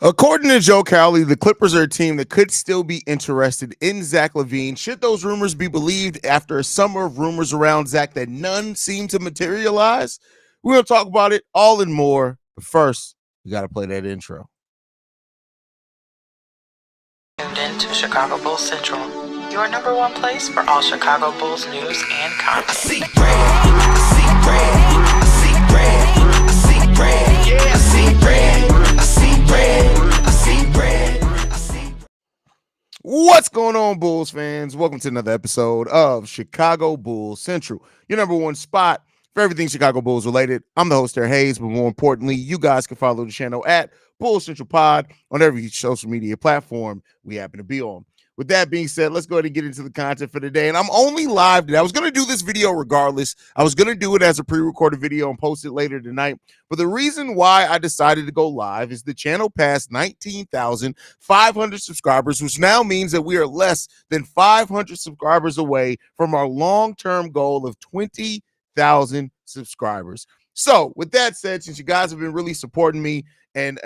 According to Joe Cowley, the Clippers are a team that could still be interested in Zach LaVine. Should those rumors be believed after a summer of rumors around Zach that none seem to materialize? We're going to talk about it all and more. But first, we got to play that intro. Tuned in to Chicago Bulls Central, your number one place for all Chicago Bulls news and content. I see red, I see red, I see red, I see red, yeah, I see red, I see red, I see red, I see red. What's going on, Bulls fans? Welcome to another episode of Chicago Bulls Central, your number one spot for everything Chicago Bulls related. I'm the host there, Haize, but more importantly, you guys can follow the channel at Bulls Central Pod on every social media platform we happen to be on. With that being said, let's go ahead and get into the content for today. And I'm only live today. I was going to do this video regardless. I was going to do it as a pre-recorded video and post it later tonight. But the reason why I decided to go live is the channel passed 19,500 subscribers, which now means that we are less than 500 subscribers away from our long-term goal of 20,000 subscribers. So with that said, since you guys have been really supporting me and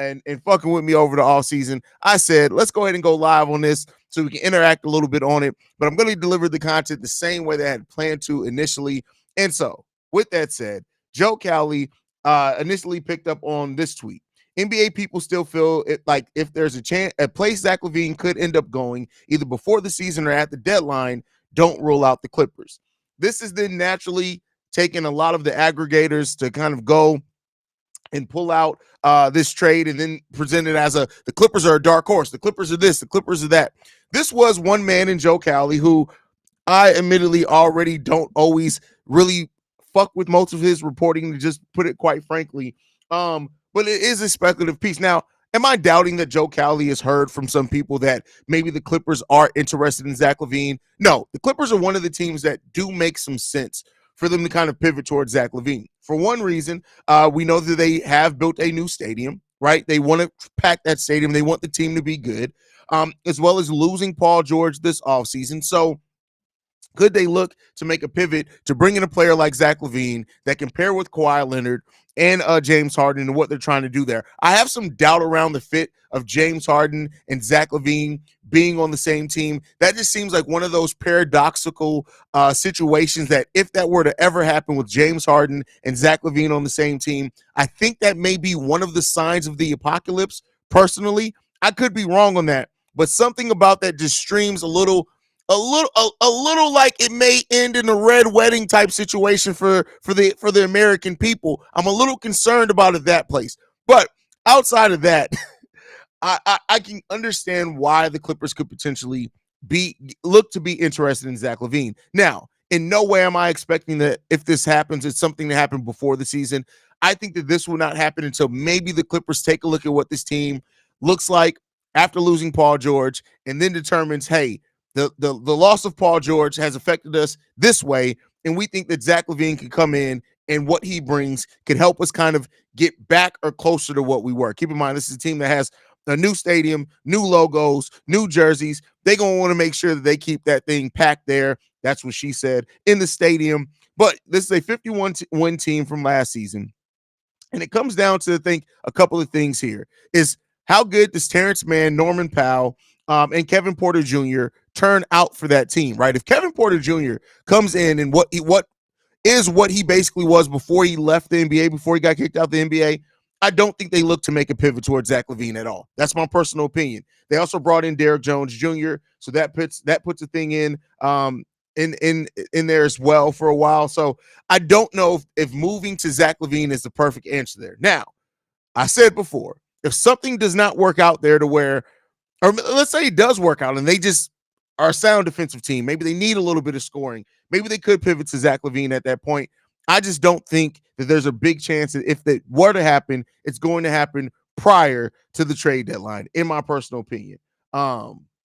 fucking with me over the off season, I said, let's go ahead and go live on this so we can interact a little bit on it. But I'm going to deliver the content the same way that I had planned to initially. And so with that said, Joe Cowley initially picked up on this tweet. NBA people still feel it like if there's a chance, a place Zach LaVine could end up going either before the season or at the deadline, don't rule out the Clippers. This is then naturally taking a lot of the aggregators to kind of go and pull out this trade and then present it as the Clippers are a dark horse. The Clippers are this, the Clippers are that. This was one man in Joe Cowley who I admittedly already don't always really fuck with most of his reporting, to just put it quite frankly. But it is a speculative piece. Now, am I doubting that Joe Cowley has heard from some people that maybe the Clippers are interested in Zach LaVine? No, the Clippers are one of the teams that do make some sense for them to kind of pivot towards Zach LaVine. For one reason, we know that they have built a new stadium, right? They want to pack that stadium. They want the team to be good, as well as losing Paul George this offseason. So could they look to make a pivot to bring in a player like Zach LaVine that can pair with Kawhi Leonard and James Harden and what they're trying to do there? I have some doubt around the fit of James Harden and Zach LaVine being on the same team. That just seems like one of those paradoxical situations that if that were to ever happen with James Harden and Zach LaVine on the same team, I think that may be one of the signs of the apocalypse. Personally, I could be wrong on that, but something about that just streams a little like it may end in a red wedding type situation for the American people. I'm a little concerned about it, that place. But outside of that, I can understand why the Clippers could potentially look to be interested in Zach LaVine. Now, in no way am I expecting that if this happens, it's something to happen before the season. I think that this will not happen until maybe the Clippers take a look at what this team looks like after losing Paul George and then determines, hey, the loss of Paul George has affected us this way, and we think that Zach LaVine can come in and what he brings can help us kind of get back or closer to what we were. Keep in mind, this is a team that has a new stadium, new logos, new jerseys. They're going to want to make sure that they keep that thing packed there. That's what she said, in the stadium. But this is a 51-win team from last season. And it comes down to, I think, a couple of things here is how good does Terrence Mann, Norman Powell, and Kevin Porter Jr. turn out for that team, right? If Kevin Porter Jr. comes in and what he basically was before he left the NBA, before he got kicked out the NBA, I don't think they look to make a pivot towards Zach LaVine at all. That's my personal opinion. They also brought in Derrick Jones Jr., so that puts a thing in there as well for a while. So I don't know if moving to Zach LaVine is the perfect answer there. Now, I said before, if something does not work out there to where, or let's say it does work out and they just are a sound defensive team, maybe they need a little bit of scoring, maybe they could pivot to Zach LaVine at that point. I just don't think that there's a big chance that if that were to happen, it's going to happen prior to the trade deadline, in my personal opinion.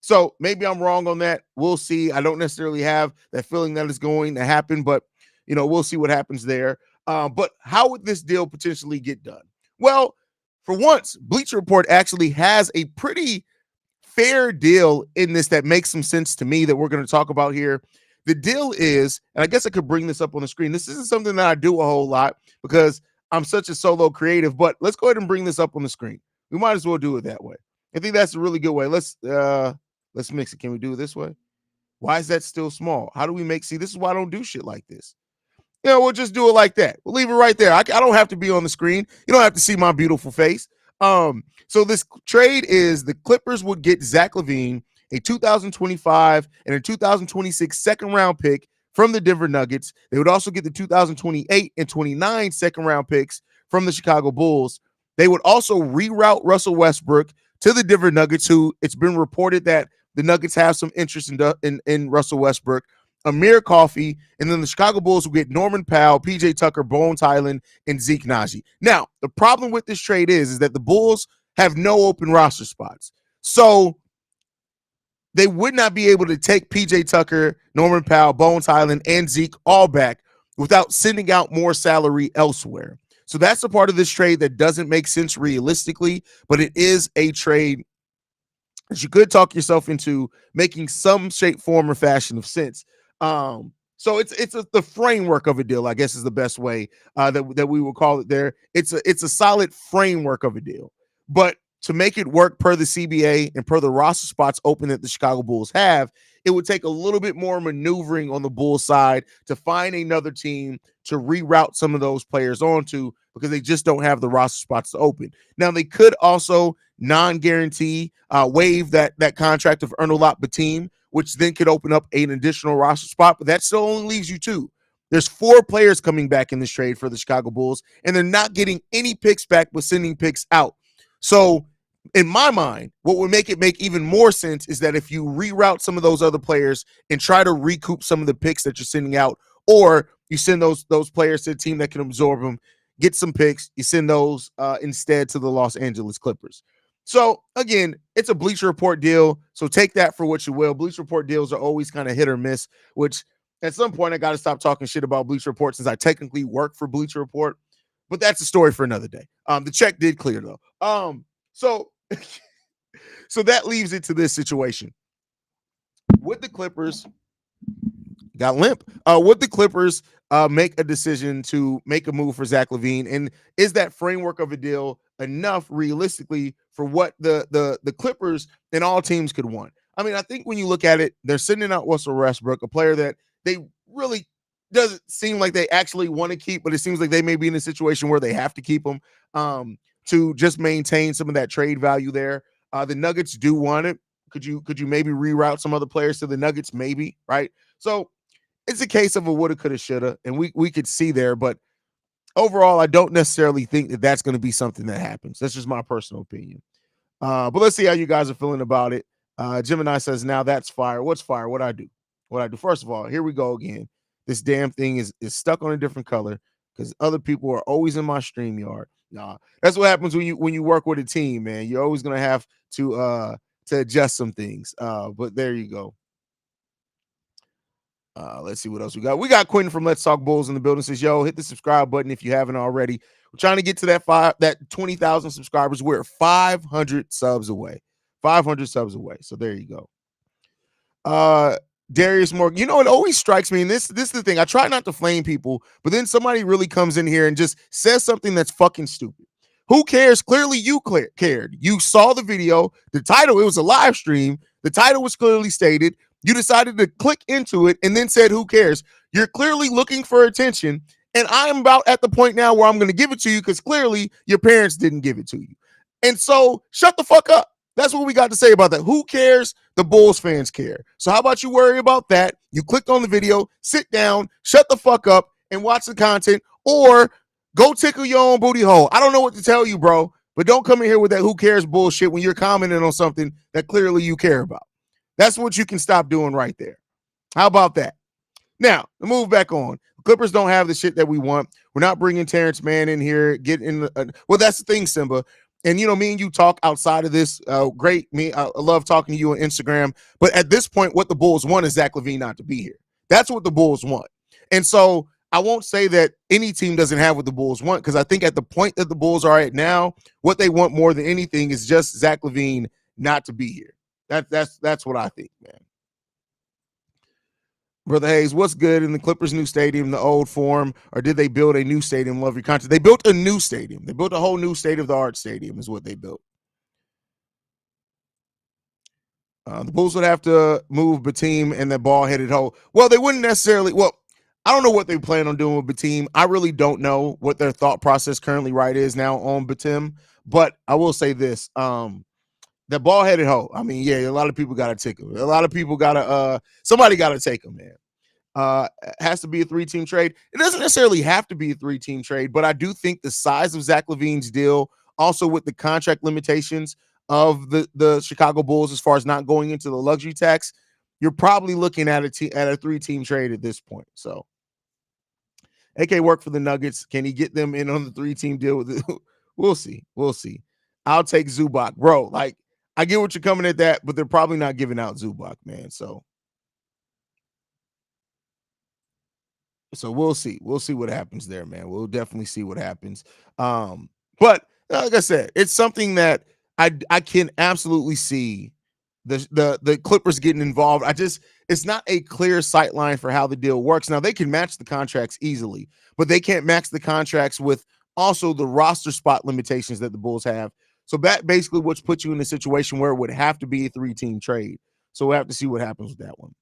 So maybe I'm wrong on that. We'll see. I don't necessarily have that feeling that it's going to happen, but we'll see what happens there. But how would this deal potentially get done? Well, for once, Bleacher Report actually has a pretty fair deal in this that makes some sense to me that we're going to talk about here. The deal is, and I guess I could bring this up on the screen. This isn't something that I do a whole lot because I'm such a solo creative, but let's go ahead and bring this up on the screen. We might as well do it that way. I think that's a really good way. Let's mix it. Can we do it this way? Why is that still small? How do we make, see, this is why I don't do shit like this. We'll just do it like that. We'll leave it right there. I don't have to be on the screen. You don't have to see my beautiful face. So this trade is the Clippers would get Zach LaVine, a 2025 and a 2026 second round pick from the Denver Nuggets. They would also get the 2028 and 29 second round picks from the Chicago Bulls. They would also reroute Russell Westbrook to the Denver Nuggets, who it's been reported that the Nuggets have some interest in Russell Westbrook. Amir Coffey, and then the Chicago Bulls will get Norman Powell, PJ Tucker, Bones Highland, and Zeke Naji. Now, the problem with this trade is that the Bulls have no open roster spots. So they would not be able to take PJ Tucker, Norman Powell, Bones Highland, and Zeke all back without sending out more salary elsewhere. So that's a part of this trade that doesn't make sense realistically, but it is a trade that you could talk yourself into making some shape, form, or fashion of sense. So it's the framework of a deal, I guess, is the best way that we will call it there. It's a solid framework of a deal, but to make it work per the CBA and per the roster spots open that the Chicago Bulls have, it would take a little bit more maneuvering on the Bulls side to find another team to reroute some of those players onto, because they just don't have the roster spots to open. Now, they could also non-guarantee waive that contract of Ernolot Batim, which then could open up an additional roster spot, but that still only leaves you 2. There's 4 players coming back in this trade for the Chicago Bulls, and they're not getting any picks back, but sending picks out. So in my mind, what would make it make even more sense is that if you reroute some of those other players and try to recoup some of the picks that you're sending out, or you send those players to a team that can absorb them, get some picks, you send those instead to the Los Angeles Clippers. So, again, it's a Bleacher Report deal, so take that for what you will. Bleacher Report deals are always kind of hit or miss, which at some point I got to stop talking shit about Bleacher Report since I technically work for Bleacher Report, but that's a story for another day. The check did clear, though. So that leaves it to this situation. Would the Clippers got limp? Would the Clippers make a decision to make a move for Zach LaVine, and is that framework of a deal enough realistically for what the Clippers and all teams could want? I mean, I think when you look at it, they're sending out Russell Westbrook, a player that they really doesn't seem like they actually want to keep, but it seems like they may be in a situation where they have to keep him to just maintain some of that trade value there. The Nuggets do want it. Could you maybe reroute some other players to the Nuggets? Maybe, right? So it's a case of a woulda, coulda, shoulda, and we could see there, but overall, I don't necessarily think that that's going to be something that happens. That's just my personal opinion. But let's see how you guys are feeling about it. Gemini says, now that's fire. What's fire? What I do? First of all, here we go again. This damn thing is stuck on a different color because other people are always in my StreamYard. Nah, that's what happens when you work with a team, man. You're always going to have to adjust some things. But there you go. Let's see what else we got. We got Quentin from Let's Talk Bulls in the building. Says, yo, hit the subscribe button if you haven't already. We're trying to get to that 20,000 subscribers. We're 500 subs away. 500 subs away. So there you go. Darius Morgan. You know, it always strikes me, and this is the thing. I try not to flame people, but then somebody really comes in here and just says something that's fucking stupid. Who cares? Clearly you cared. You saw the video. The title, it was a live stream. The title was clearly stated. You decided to click into it and then said, who cares? You're clearly looking for attention. And I'm about at the point now where I'm going to give it to you because clearly your parents didn't give it to you. And so shut the fuck up. That's what we got to say about that. Who cares? The Bulls fans care. So how about you worry about that? You clicked on the video, sit down, shut the fuck up and watch the content, or go tickle your own booty hole. I don't know what to tell you, bro, but don't come in here with that who cares bullshit when you're commenting on something that clearly you care about. That's what you can stop doing right there. How about that? Now, to move back on. Clippers don't have the shit that we want. We're not bringing Terrence Mann in here. Well, that's the thing, Simba. And, you know, me and you talk outside of this. Great. I love talking to you on Instagram. But at this point, what the Bulls want is Zach LaVine not to be here. That's what the Bulls want. And so I won't say that any team doesn't have what the Bulls want, because I think at the point that the Bulls are at now, what they want more than anything is just Zach LaVine not to be here. That's what I think, man. Brother Haize, what's good in the Clippers' new stadium, the old form, or did they build a new stadium? Love your content. They built a new stadium. They built a whole new state-of-the-art stadium is what they built. The Bulls would have to move Batum and the ball-headed hole. Well, they wouldn't necessarily. Well, I don't know what they plan on doing with Batum. I really don't know what their thought process currently right is now on Batum. But I will say this: the ball-headed hole. I mean, yeah, a lot of people got to take him. A lot of people got to. Somebody got to take him, man. Has to be a 3-team trade. It doesn't necessarily have to be a 3-team trade, but I do think the size of Zach LaVine's deal, also with the contract limitations of the Chicago Bulls as far as not going into the luxury tax, you're probably looking at a 3-team trade at this point. So AK work for the Nuggets. Can he get them in on the 3-team deal with it? We'll see. We'll see. I'll take Zubac. Bro, like, I get what you're coming at that, but they're probably not giving out Zubac, man. So we'll see. We'll see what happens there, man. We'll definitely see what happens. But like I said, it's something that I can absolutely see the Clippers getting involved. It's not a clear sight line for how the deal works. Now they can match the contracts easily, but they can't match the contracts with also the roster spot limitations that the Bulls have. So that basically what's put you in a situation where it would have to be a 3-team trade. So we'll have to see what happens with that one.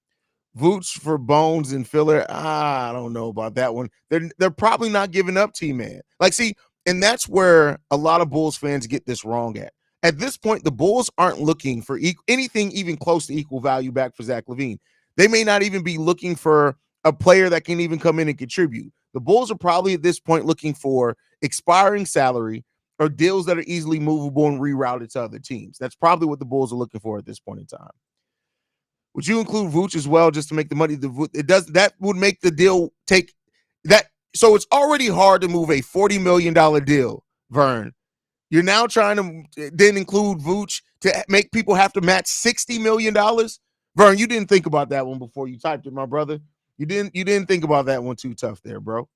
Vooch for Bones and filler. I don't know about that one. They're probably not giving up T-Man. Like, see, and that's where a lot of Bulls fans get this wrong at. At this point, the Bulls aren't looking for anything even close to equal value back for Zach LaVine. They may not even be looking for a player that can even come in and contribute. The Bulls are probably at this point looking for expiring salary or deals that are easily movable and rerouted to other teams. That's probably what the Bulls are looking for at this point in time. Would you include Vooch as well just to make the money? That would make the deal take that. So it's already hard to move a $40 million deal, Vern. You're now trying to then include Vooch to make people have to match $60 million. Vern, you didn't think about that one before you typed it, my brother. You didn't think about that one too tough there, bro.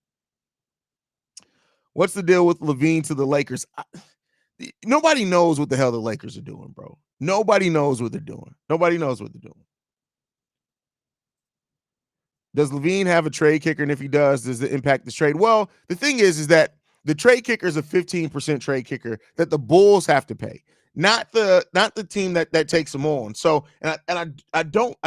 What's the deal with LaVine to the Lakers? Nobody knows what the hell the Lakers are doing, bro. Nobody knows what they're doing. Nobody knows what they're doing. Does LaVine have a trade kicker? And if he does it impact this trade? Well, the thing is that the trade kicker is a 15% trade kicker that the Bulls have to pay, not the team that takes them on. So, I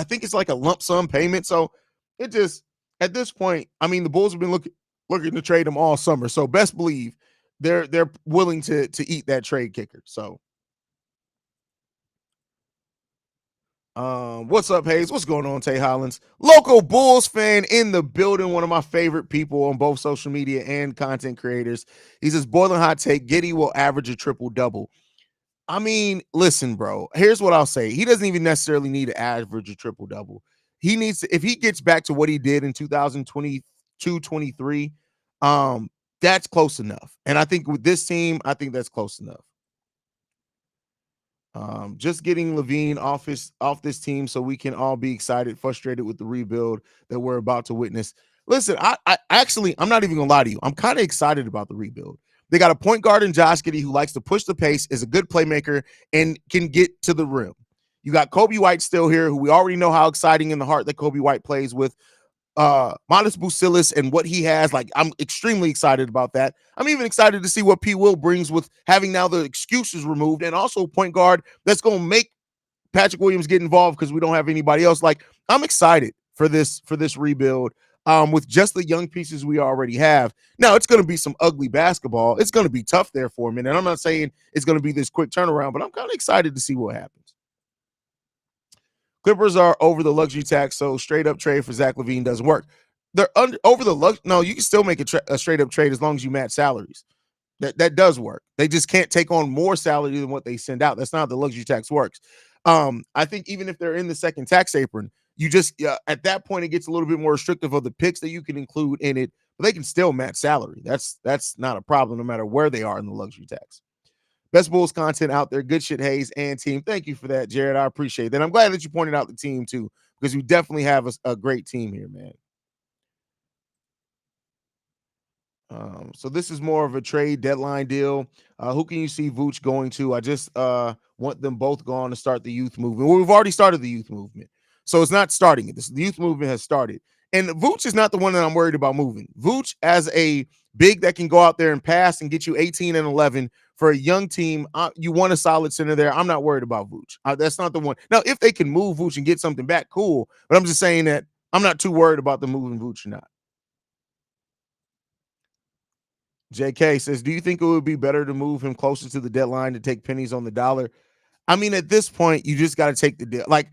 think it's like a lump sum payment. So it just, at this point, I mean, the Bulls have been looking to trade him all summer. So best believe they're willing to eat that trade kicker. So what's up, Haize? What's going on, Tay Holland? Local Bulls fan in the building. One of my favorite people on both social media and content creators. He says, boiling hot take, Giddey will average a triple-double. I mean, listen, bro. Here's what I'll say. He doesn't even necessarily need to average a triple-double. He needs to, if he gets back to what he did in 2022-23, that's close enough. And I think with this team, I think that's close enough. Just getting LaVine off this team so we can all be excited, frustrated with the rebuild that we're about to witness. Listen, I'm not even gonna lie to you. I'm kind of excited about the rebuild. They got a point guard in Josh Giddey who likes to push the pace, is a good playmaker, and can get to the rim. You got Kobe White still here, who we already know how exciting in the heart that Kobe White plays with. Modest Busilis and what he has, like, I'm extremely excited about that. I'm even excited to see what P. Will brings with having now the excuses removed, and also point guard that's going to make Patrick Williams get involved because we don't have anybody else. Like, I'm excited for this rebuild with just the young pieces we already have. Now, it's going to be some ugly basketball. It's going to be tough there for a minute. I'm not saying it's going to be this quick turnaround, but I'm kind of excited to see what happens. Clippers are over the luxury tax, so straight up trade for Zach LaVine doesn't work. They're over the no, you can still make a straight up trade as long as you match salaries. That does work. They just can't take on more salary than what they send out. That's not how the luxury tax works. I think even if they're in the second tax apron, you just at that point it gets a little bit more restrictive of the picks that you can include in it, but they can still match salary. That's not a problem no matter where they are in the luxury tax. Best Bulls content out there. Good shit, Haize and team. Thank you for that, Jared. I appreciate that. I'm glad that you pointed out the team too, because we definitely have a great team here, man. So this is more of a trade deadline deal. Who can you see Vooch going to? I just want them both gone to start the youth movement. Well, we've already started the youth movement, so it's not starting it. The youth movement has started, and Vooch is not the one that I'm worried about moving. Vooch as a big that can go out there and pass and get you 18 and 11 for a young team, you want a solid center there. I'm not worried about Vooch. That's not the one. Now, if they can move Vooch and get something back, cool. But I'm just saying that I'm not too worried about the moving Vooch or not. JK says, do you think it would be better to move him closer to the deadline to take pennies on the dollar? I mean, at this point, you just got to take the deal. Like,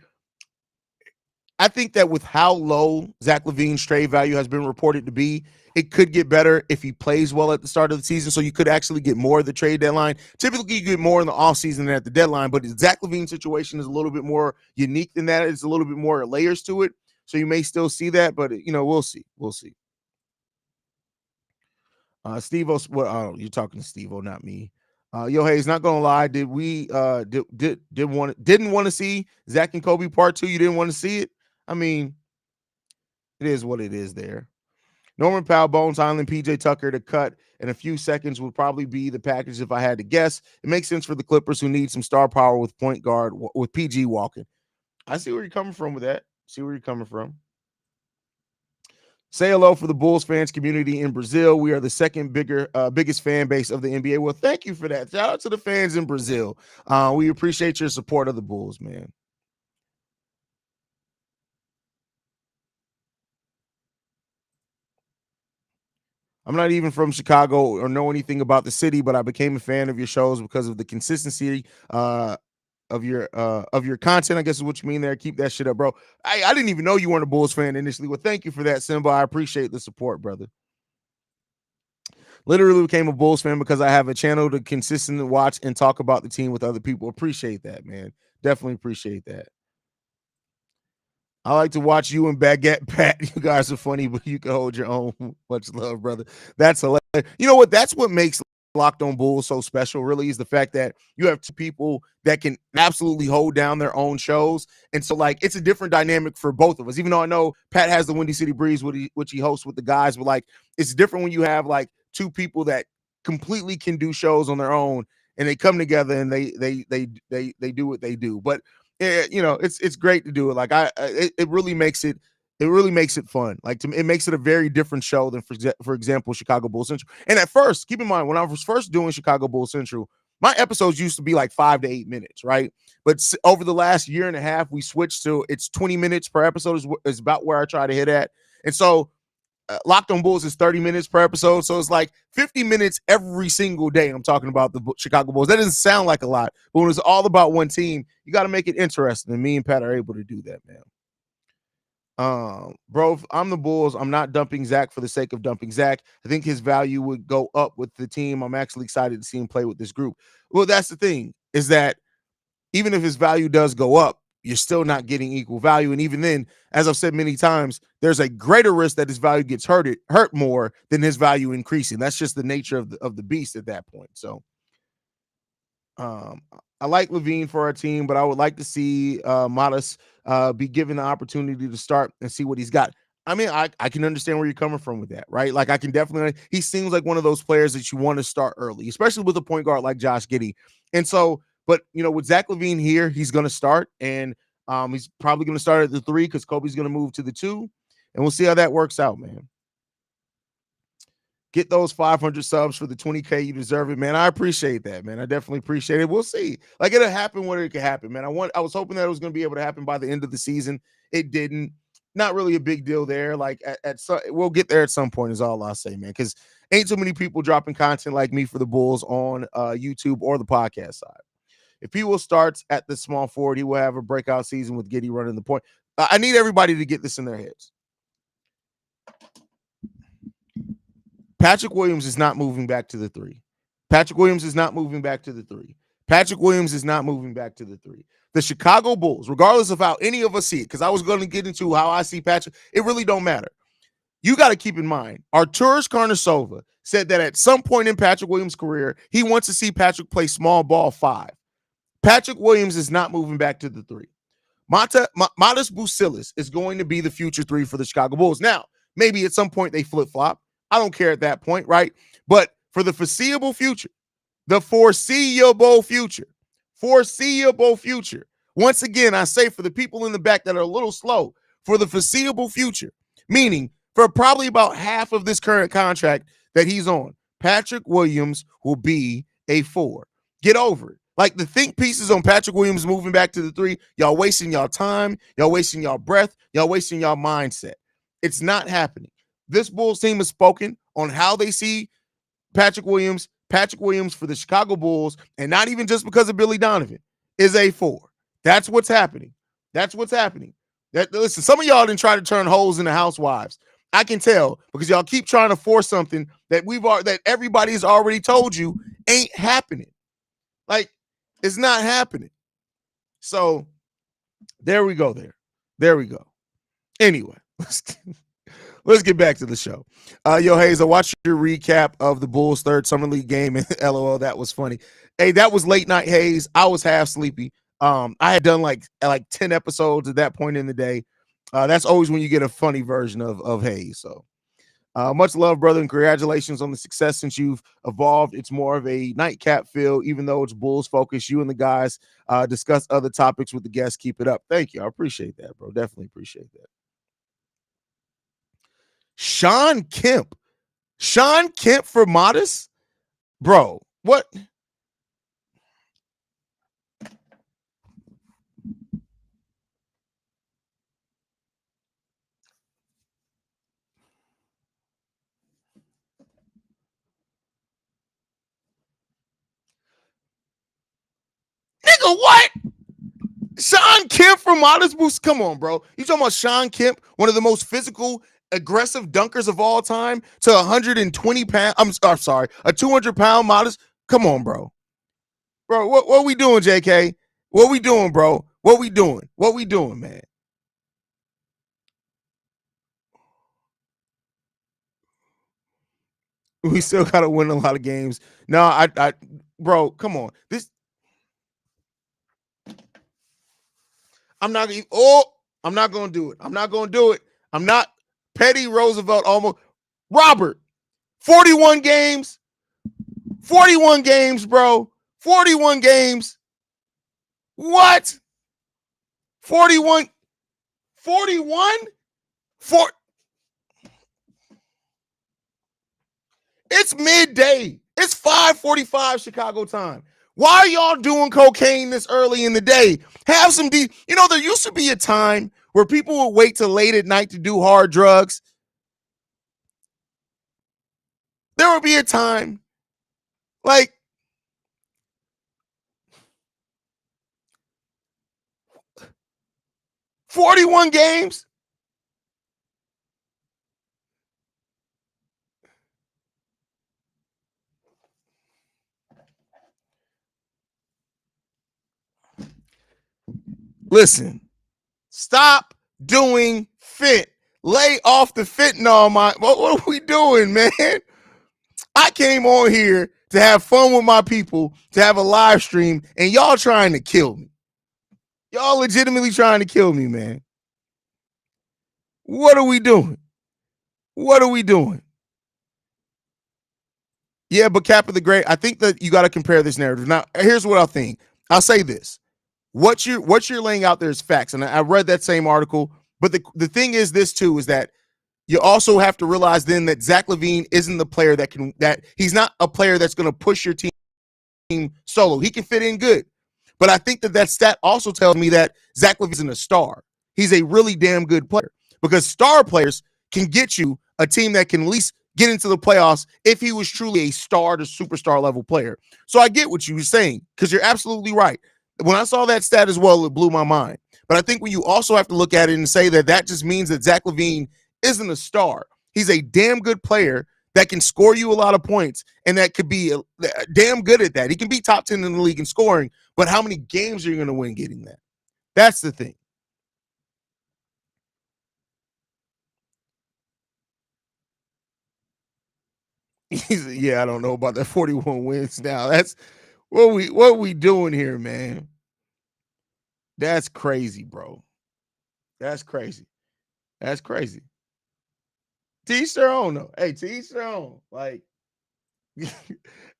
I think that with how low Zach LaVine's trade value has been reported to be, it could get better if he plays well at the start of the season. So you could actually get more of the trade deadline. Typically, you get more in the offseason than at the deadline, but the Zach LaVine situation is a little bit more unique than that. It's a little bit more layers to it. So you may still see that, but, we'll see. We'll see. Steve-O, you're talking to Steve-O, not me. Yo, Haize, not gonna lie, didn't want to see Zach and Kobe part 2? You didn't want to see it? I mean, it is what it is there. Norman Powell, Bones Highland, PJ Tucker to cut in a few seconds would probably be the package if I had to guess. It makes sense for the Clippers who need some star power with point guard, with PG walking. I see where you're coming from with that. Say hello for the Bulls fans community in Brazil. We are the second biggest fan base of the NBA. Well, thank you for that. Shout out to the fans in Brazil. We appreciate your support of the Bulls, man. I'm not even from Chicago or know anything about the city, but I became a fan of your shows because of the consistency of your content, I guess is what you mean there. Keep that shit up, bro. I didn't even know you weren't a Bulls fan initially. Well, thank you for that, Simba. I appreciate the support, brother. Literally became a Bulls fan because I have a channel to consistently watch and talk about the team with other people. Appreciate that, man. Definitely appreciate that. I like to watch you and Baguette Pat. You guys are funny, but you can hold your own. Much love, brother. That's hilarious. You know what? That's what makes Locked On Bulls so special, really, is the fact that you have two people that can absolutely hold down their own shows. And so, like, it's a different dynamic for both of us. Even though I know Pat has the Windy City Breeze, which he hosts with the guys, but, like, it's different when you have, like, two people that completely can do shows on their own and they come together and they do what they do. But it's great to do it. Like it really makes it fun. Like it makes it a very different show than for example Chicago Bulls Central. And at first, keep in mind when I was first doing Chicago Bulls Central, my episodes used to be like 5 to 8 minutes, right? But over the last year and a half, we switched to it's 20 minutes per episode is about where I try to hit at. And so Locked On Bulls is 30 minutes per episode. So it's like 50 minutes every single day. I'm talking about the Chicago Bulls. That doesn't sound like a lot, but when it's all about one team, you got to make it interesting. And me and Pat are able to do that, man. Bro, I'm the Bulls. I'm not dumping Zach for the sake of dumping Zach. I think his value would go up with the team. I'm actually excited to see him play with this group. Well, that's the thing, is that even if his value does go up, you're still not getting equal value. And even then, as I've said many times, there's a greater risk that his value gets hurt more than his value increasing. That's just the nature of the beast at that point. So I like LaVine for our team, but I would like to see Modest be given the opportunity to start and see what he's got. I mean, I can understand where you're coming from with that, right? Like I can definitely, he seems like one of those players that you want to start early, especially with a point guard like Josh Giddey. And so, but with Zach LaVine here, he's going to start, and he's probably going to start at the 3 because Kobe's going to move to the 2, and we'll see how that works out, man. Get those 500 subs for the 20K. You deserve it, man. I appreciate that, man. I definitely appreciate it. We'll see. Like it'll happen when it can happen, man. I was hoping that it was going to be able to happen by the end of the season. It didn't. Not really a big deal there. Like we'll get there at some point is all I'll say, man, because ain't too many people dropping content like me for the Bulls on YouTube or the podcast side. If he will start at the small forward, he will have a breakout season with Giddey running the point. I need everybody to get this in their heads. Patrick Williams is not moving back to the 3. Patrick Williams is not moving back to the 3. Patrick Williams is not moving back to the 3. The Chicago Bulls, regardless of how any of us see it, because I was going to get into how I see Patrick, it really don't matter. You got to keep in mind, Arturas Karnisovas said that at some point in Patrick Williams' career, he wants to see Patrick play small ball 5. Patrick Williams is not moving back to the 3. Modest Bucilis is going to be the future 3 for the Chicago Bulls. Now, maybe at some point they flip-flop. I don't care at that point, right? But for the foreseeable future, once again, I say for the people in the back that are a little slow, for the foreseeable future, meaning for probably about half of this current contract that he's on, Patrick Williams will be a 4. Get over it. Like the think pieces on Patrick Williams moving back to the 3, y'all wasting y'all time, y'all wasting y'all breath, y'all wasting y'all mindset. It's not happening. This Bulls team has spoken on how they see Patrick Williams for the Chicago Bulls, and not even just because of Billy Donovan, is a 4. That's what's happening. That's what's happening. Listen, some of y'all didn't try to turn hoes into housewives. I can tell because y'all keep trying to force something that everybody's already told you ain't happening. Like, it's not happening. So there we go. There we go. Anyway, let's get back to the show. Yo, Haize, I watched your recap of the Bulls' third Summer League game. LOL, that was funny. Hey, that was late night, Haize. I was half sleepy. I had done like 10 episodes at that point in the day. That's always when you get a funny version of Haize. So much love, brother, and congratulations on the success since you've evolved. It's more of a nightcap feel, even though it's Bulls focused. You and the guys discuss other topics with the guests. Keep it up. Thank you. I appreciate that, bro. Definitely appreciate that. Sean Kemp for Modest? Bro, what? Nigga, what? Sean Kemp from Modest Boost? Come on, bro. You talking about Sean Kemp, one of the most physical, aggressive dunkers of all time, to 120 pounds? I'm sorry, a 200-pound Modest? Come on, bro. Bro, what we doing, JK? What we doing, bro? What we doing? What we doing, man? We still gotta win a lot of games. No, I bro, come on. I'm not gonna do it. I'm not gonna do it. I'm not Petty Roosevelt almost. Robert, 41 games. 41 games, bro. 41 games. What? 41? 41? It's midday. It's 5:45 Chicago time. Why are y'all doing cocaine this early in the day? Have some there used to be a time where people would wait till late at night to do hard drugs. There would be a time like 41 games. Listen, stop doing fit. Lay off the fentanyl, what are we doing, man? I came on here to have fun with my people, to have a live stream, and y'all trying to kill me. Y'all legitimately trying to kill me, man. What are we doing? What are we doing? Yeah, but Cap of the Great, I think that you got to compare this narrative. Now, here's what I think. I'll say this. What you're laying out there is facts. And I read that same article. But the thing is this, too, is that you also have to realize then that Zach LaVine isn't the player that he's not a player that's going to push your team solo. He can fit in good. But I think that stat also tells me that Zach LaVine isn't a star. He's a really damn good player because star players can get you a team that can at least get into the playoffs if he was truly a star to superstar level player. So I get what you were saying because you're absolutely right. When I saw that stat as well, it blew my mind. But I think when you also have to look at it and say that just means that Zach LaVine isn't a star. He's a damn good player that can score you a lot of points and that could be damn good at that. He can be top 10 in the league in scoring, but how many games are you going to win getting that? That's the thing. Yeah, I don't know about that 41 wins now. That's what we doing here, man. That's crazy, bro. That's crazy. That's crazy. Teach their own, though. Hey, teach their own. Like,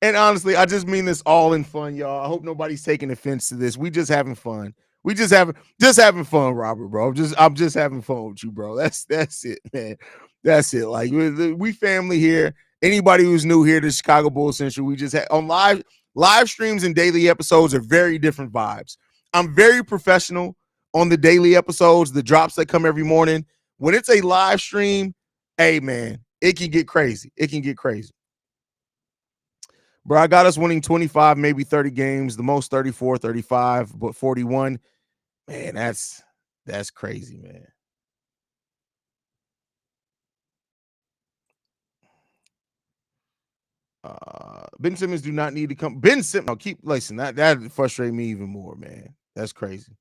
and honestly, I just mean this all in fun, y'all. I hope nobody's taking offense to this. We just having fun. We just having fun, Robert, bro. I'm just having fun with you, bro. That's it, man. That's it. Like we family here. Anybody who's new here to Chicago Bulls Central, we just had on live Live streams and daily episodes are very different vibes. I'm very professional on the daily episodes, the drops that come every morning. When it's a live stream, hey man, it can get crazy. It can get crazy. Bro, I got us winning 25, maybe 30 games, the most 34, 35, but 41. Man, that's crazy, man. Ben Simmons do not need to come. Ben Simmons, no, keep listen. That frustrates me even more, man. That's crazy.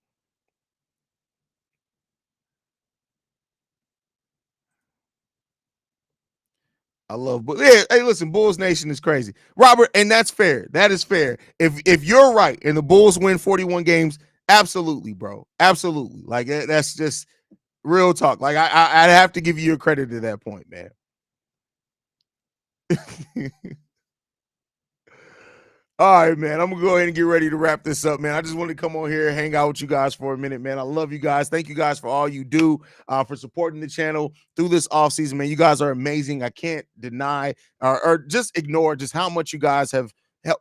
I love, but yeah, hey, listen, Bulls Nation is crazy, Robert, and that's fair. That is fair. If you're right and the Bulls win 41 games, absolutely, bro, absolutely. Like that's just real talk. Like I'd have to give you your credit to that point, man. All right, man. I'm gonna go ahead and get ready to wrap this up, man. I just wanted to come on here, hang out with you guys for a minute, man. I love you guys. Thank you guys for all you do, for supporting the channel through this off season, man. You guys are amazing. I can't deny or just ignore just how much you guys have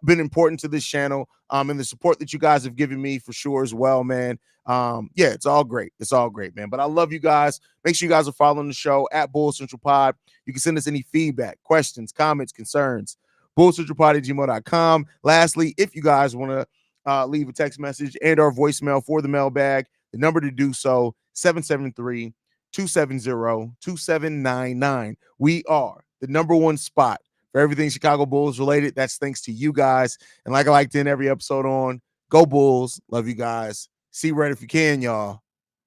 been important to this channel, and the support that you guys have given me for sure as well, man. Yeah, it's all great. It's all great, man. But I love you guys. Make sure you guys are following the show at Bull Central Pod. You can send us any feedback, questions, comments, concerns. bullcentralpod@gmail.com. Lastly, if you guys want to leave a text message and or voicemail for the mailbag, the number to do so, 773-270-2799. We are the #1 spot for everything Chicago Bulls related. That's thanks to you guys. And like I like to end every episode on, go Bulls. Love you guys. See red if you can, y'all.